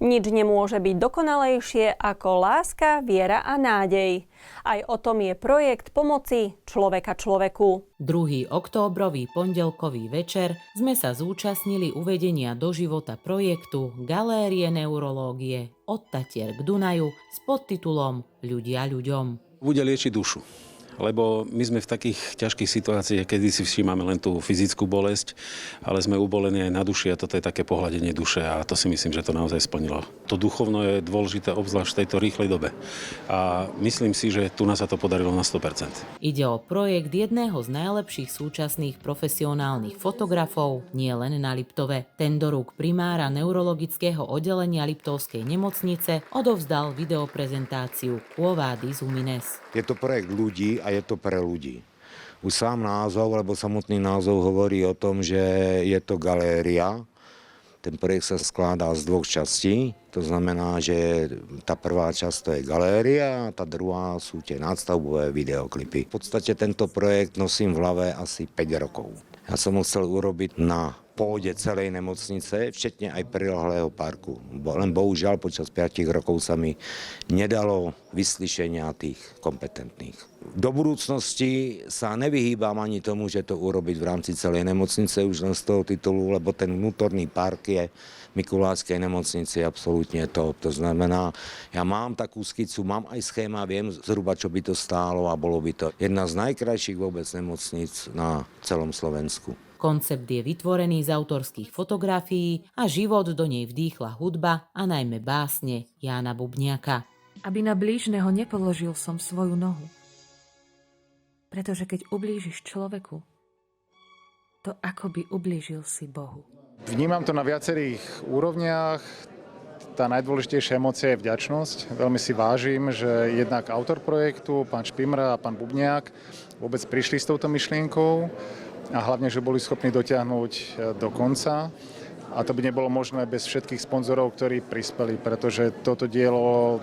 Nič nemôže byť dokonalejšie ako láska, viera a nádej. Aj o tom je projekt pomoci človeka človeku. 2. októbrový pondelkový večer sme sa zúčastnili uvedenia do života projektu Galérie neurológie od Tatier k Dunaju s podtitulom Ľudia ľuďom. Bude liečiť dušu. Lebo my sme v takých ťažkých situáciách, kedy si všímame len tú fyzickú bolesť, ale sme ubolení aj na duši a toto je také pohľadenie duše a to si myslím, že to naozaj splnilo. To duchovno je dôležité obzvlášť v tejto rýchlej dobe a myslím si, že tu nás sa to podarilo na 100%. Ide o projekt jedného z najlepších súčasných profesionálnych fotografov, nie len na Liptove. Ten do rúk primára neurologického oddelenia Liptovskej nemocnice odovzdal videoprezentáciu Quo Vadis Humines. Je to projekt ľudí a je to pre ľudí. Už sám názov, lebo samotný názov hovorí o tom, že je to galéria. Ten projekt sa skladá z 2 častí. To znamená, že tá prvá časť to je galéria a tá druhá sú tie nadstavbové videoklipy. V podstate tento projekt nosím v hlave asi 5 rokov. Ja som ho chcel urobiť na pôde celej nemocnice, včetne aj prilehlého parku. Len bohužiaľ počas 5 rokov sa mi nedalo vyslyšenia tých kompetentných. Do budúcnosti sa nevyhýbam ani tomu, že to urobiť v rámci celej nemocnice už len z toho titulu, lebo ten vnútorný park je v Mikulášskej nemocnici absolútne top. To znamená, ja mám takú skicu, mám aj schéma, viem zhruba, čo by to stálo a bolo by to jedna z najkrajších vôbec nemocníc na celom Slovensku. Koncept je vytvorený z autorských fotografií a život do nej vdýchla hudba a najmä básne Jána Bubniaka. Aby na blížneho nepoložil som svoju nohu. Pretože keď ublížiš človeku, to akoby ublížil si Bohu. Vnímam to na viacerých úrovniach. Tá najdôležitejšia emócia je vďačnosť. Veľmi si vážim, že jednak autor projektu, pán Špimra a pán Bubniak vôbec prišli s touto myšlienkou a hlavne, že boli schopní dotiahnuť do konca. A to by nebolo možné bez všetkých sponzorov, ktorí prispeli, pretože toto dielo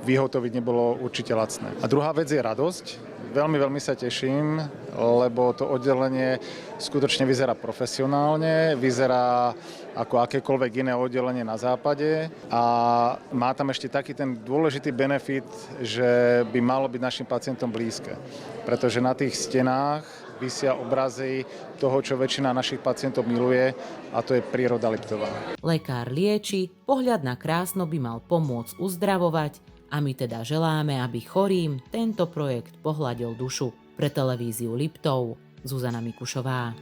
vyhotoviť nebolo určite lacné. A druhá vec je radosť. Veľmi, veľmi sa teším, lebo to oddelenie skutočne vyzerá profesionálne, vyzerá ako akékoľvek iné oddelenie na západe a má tam ešte taký ten dôležitý benefit, že by malo byť našim pacientom blízke. Pretože na tých stenách visia obrazy toho, čo väčšina našich pacientov miluje, a to je príroda Liptova. Lekár lieči, pohľad na krásno by mal pomôcť uzdravovať a my teda želáme, aby chorým tento projekt pohľadil dušu. Pre televíziu Liptov Zuzana Mikušová.